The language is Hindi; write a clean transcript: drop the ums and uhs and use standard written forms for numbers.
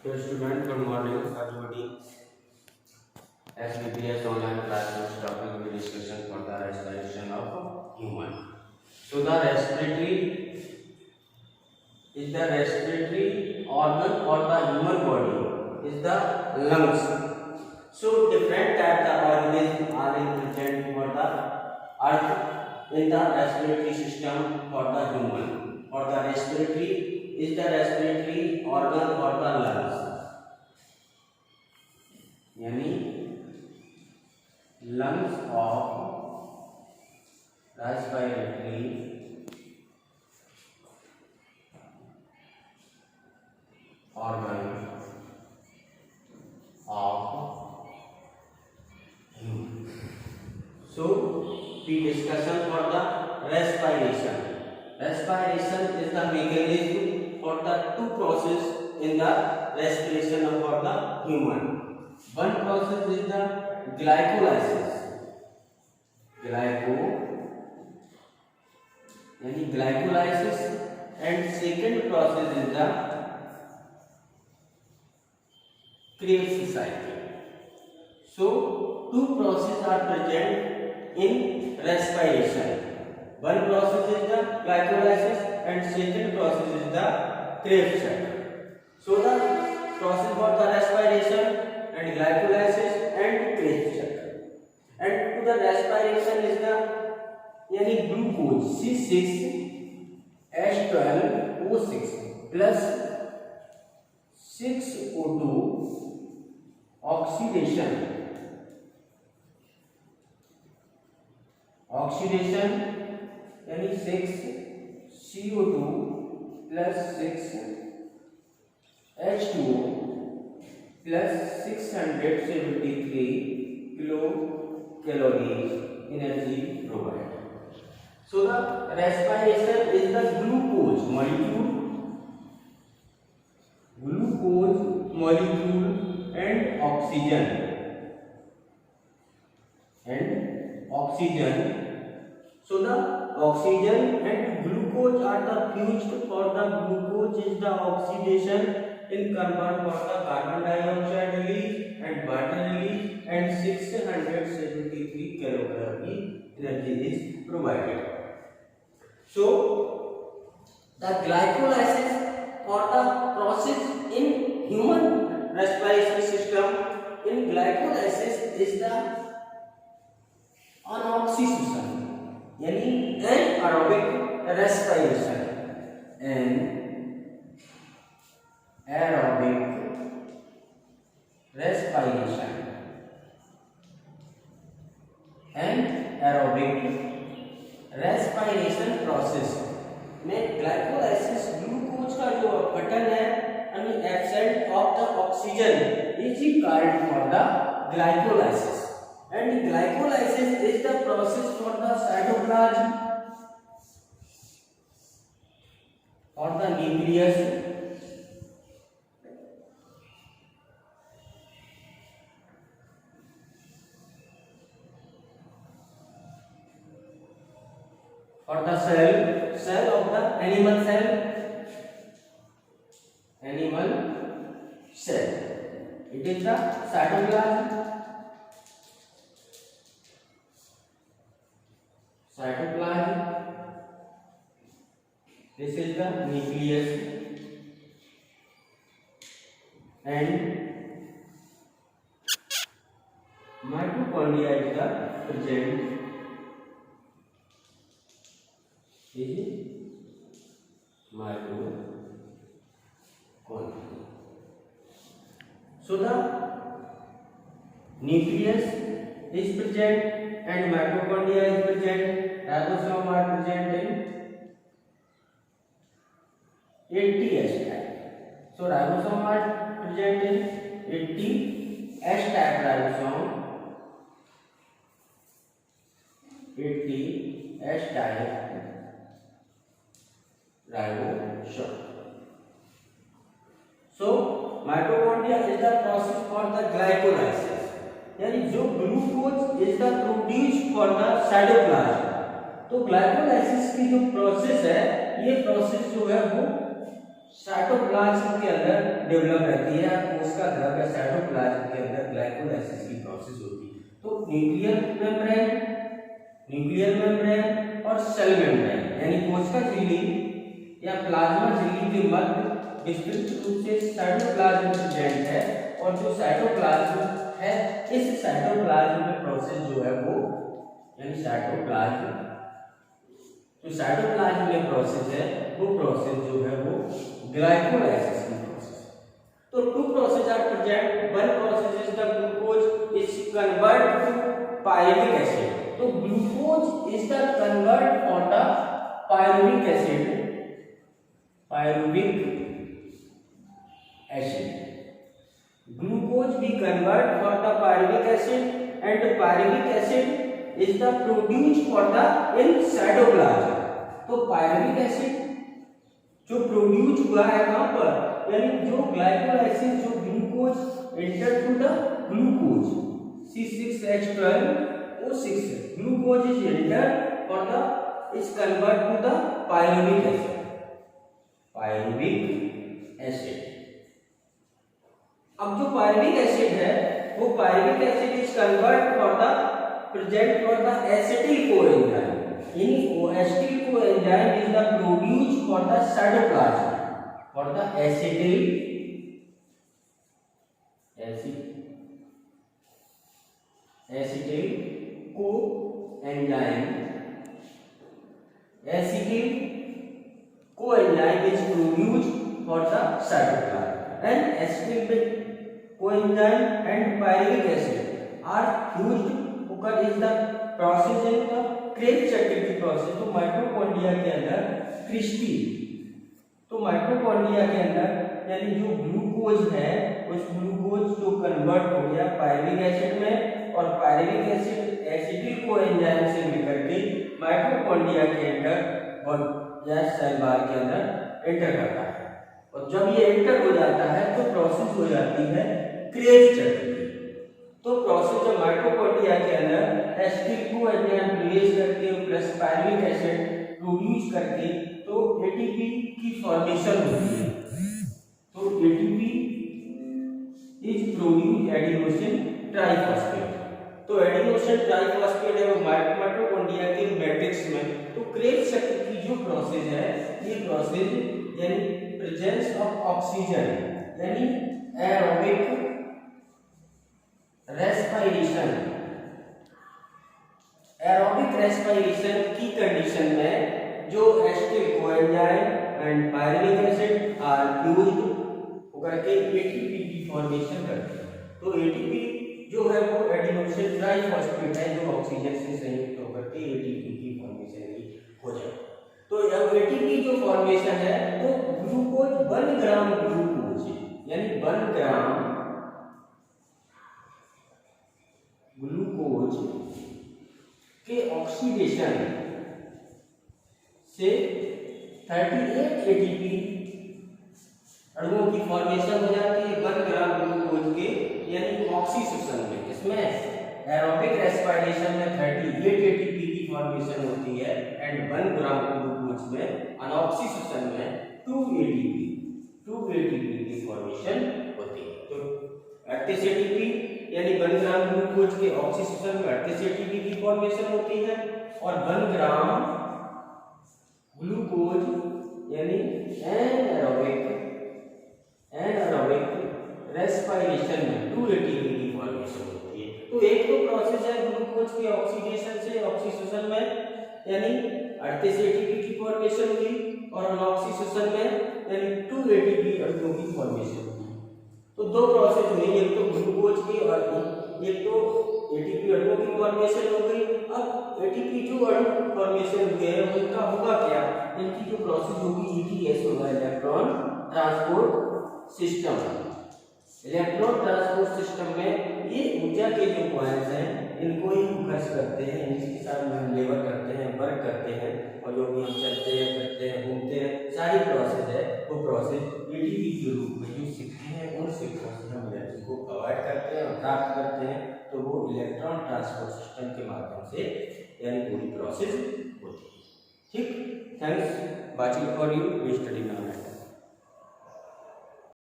Dear student, good morning everybody. SBPS online classrooms topic will be discussion for the respiration of human. So the respiratory organ for the human body is the lungs. So different types of organisms are present for the earth in the respiratory system for the human. For the respiratory is the respiratory organ for the lungs. यानी lungs of respiratory organ of human. So the discussion for the respiration. Respiration is the mechanism for the two process in the respiration for the human. One process is the glycolysis. Glycolysis, and second process is the Krebs cycle. So two processes are present in respiration. One process is the glycolysis and second process is the Krebs cycle. So the process for the respiration and glycolysis and Krebs cycle. And to the respiration is the glucose C6H12O6 plus 6O2 oxidation यानी 6CO2 plus 6H2O plus 673 kilocalories energy provided. So the respiration is the glucose molecule and oxygen. So the oxygen and glucose are the fused. For the glucose is the oxidation in convert for the carbon dioxide release and water release, and 673 kilocalorie energy is provided. So the glycolysis or the process in human respiration system, in glycolysis is the anoxygenation, यानी anaerobic respiration. Anaerobic respiration process में glycolysis ग्लूकोज का जो अपघटन है यानी absent of the oxygen is called for the glycolysis. And glycolysis is the process for the cytoplasm or the nucleus. For the cell of the animal cell. It is the cytoplasm. This is the nucleus, and mitochondria is the present. Mitochondria. So the nucleus is present and mitochondria is present. Ribosome are present in 80S type. So ribosome are present in 80S type ribosome. 80S type ribosome. So mitochondria is the process for the glycolysis. यानी जो glucose is the produce for the cytoplasm. तो ग्लाइकोलाइसिस की जो प्रोसेस है, ये प्रोसेस जो है वो साइटोप्लाज्म के अंदर डेवलप रहती है, कोशिका द्रव या साइटोप्लाज्म के अंदर ग्लाइकोलाइसिस की प्रोसेस होती है। तो न्यूक्लियर मेम्ब्रेन और सेल मेम्ब्रेन यानी कोशिका झिल्ली या प्लाज्मा झिल्ली के मध्य विस्तृत रूप से साइटोप्लाज्म प्रेजेंट है, और जो साइटोप्लाज्म है, इस साइटोप्लाज्म में प्रोसेस जो है वो यानी साइटोप्लाज्म में प्रोसेस है, वो प्रोसेस जो है वो ग्लाइकोलाइसिस की प्रोसेस है। तो two process are present, one process is the glucose is convert to pyruvic acid. तो glucose is the convert for the pyruvic acid, glucose we convert for the pyruvic acid and pyruvic acid is the produced for the in cytoplasm। तो pyruvic acid जो प्रोड्यूस हुआ है कहां पर, यानी जो ग्लाइकोलाइसिस जो glucose enter to the glucose C6H12O6 glucose is enter for the is convert to the pyruvic acid. अब जो पायरुविक एसिड है वो pyruvic acid is convert for the present for the acetyl coenzyme, यानी acetyl coenzyme is the produce for the cytoplasm for the acetyl coenzyme is produced for the cytoplasm and acetyl coenzyme and pyruvic acid are fused occur is the process in the Krebs-Chakr की प्रोसेस। तो माइटोकॉन्ड्रिया के अंदर क्रिस्पी, तो माइटोकॉन्ड्रिया के अंदर यानी जो ग्लूकोज है उस ग्लूकोज जो कन्वर्ट हो गया पायरुविक एसिड में, और पायरुविक एसिड एसिटिल कोएंजाइम से मिलकर के माइटोकॉन्ड्रिया के अंदर और या सेल वॉल के अंदर एंटर करता है, और जब ये एंटर हो जाता है तो प्रोसेस हो जाती है क्रेब्स चक्र की। तो प्रोसेस जो माइटोकॉन्ड्रिया के अंदर एसिटिल कोएंजाइम रिलीज करके प्लस पायरुविक एसिड प्रोड्यूस करके तो एटीपी की फॉर्मेशन होती है। तो ATP is produce adenosine triphosphate. तो एडिनोसिन ट्राइफॉस्फेट है वो माइटोकॉन्ड्रिया के मैट्रिक्स में। तो क्रेब्स चक्र की जो प्रोसेस है ये प्रोसेस यानी प्रेजेंस ऑफ ऑक्सीजन यानी एरोबिक रेस्पिरेशन की कंडीशन में जो acetyl coenzyme and pyruvic acid are fused होकर के एटीपी की फॉर्मेशन करते हैं। तो एटीपी जो है वो एडिनोसिन ट्राइफॉस्फेट है जो ऑक्सीजन से संयुक्त होकर के एटीपी की फॉर्मेशन हो जाए। तो अब एटीपी जो फॉर्मेशन है तो ग्लूकोज 1 ग्राम ग्लूकोज यानी 1 ग्राम ग्लूकोज के ऑक्सीडेशन से 38 एटीपी अणुओं की फॉर्मेशन हो जाती है 1 ग्राम ग्लूकोज के यानी ऑक्सीडेशन में। इसमें एरोबिक रेस्पिरेशन में 38 एटीपी की फॉर्मेशन होती है एंड 1 ग्राम ग्लूकोज में अनऑक्सीडेशन में 2 एटीपी की फॉर्मेशन होती है। तो 38 एटीपी यानी 1 ग्राम ग्लूकोज के ऑक्सीडेशन में 38 एटीपी की फॉर्मेशन होती है, और 1 ग्राम ग्लूकोज यानी एनारोबिक रेस्पिरेशन में 2 एटीपी की फॉर्मेशन होती है। तो एक तो प्रोसेस है ग्लूकोज के ऑक्सीडेशन से ऑक्सीडेशन में यानी 38 एटीपी की फॉर्मेशन हुई, और अनऑक्सीडेशन में यानी 2 एटीपी अणुओं की फॉर्मेशन हुई। तो दो प्रोसेस हुई, एक तो ग्लूकोज की और एक तो एटीपी अणुओं की फॉर्मेशन हो गई। अब एटीपी जो अणु फॉर्मेशन हुए हैं उनका होगा क्या, इनकी जो प्रोसेस होगी ईटीएस होगा, electron transport system. Electron transport system में ये ऊर्जा के जो पॉइंट्स हैं इनको ही फोकस करते हैं, इनके साथ हम लेबर करते हैं, वर्क करते हैं, और जो भी हम चलते हैं फिरते हैं घूमते हैं सारी प्रोसेस है वो प्रोसेस एटीपी के रूप में जो सिक्के हैं उन सिक्कों से हम एनर्जी को प्रोवाइड करते हैं और प्राप्त करते हैं। तो वो इलेक्ट्रॉन ट्रांसपोर्ट सिस्टम के माध्यम से यानी पूरी प्रोसेस होती है। ठीक, thanks watching for you study now.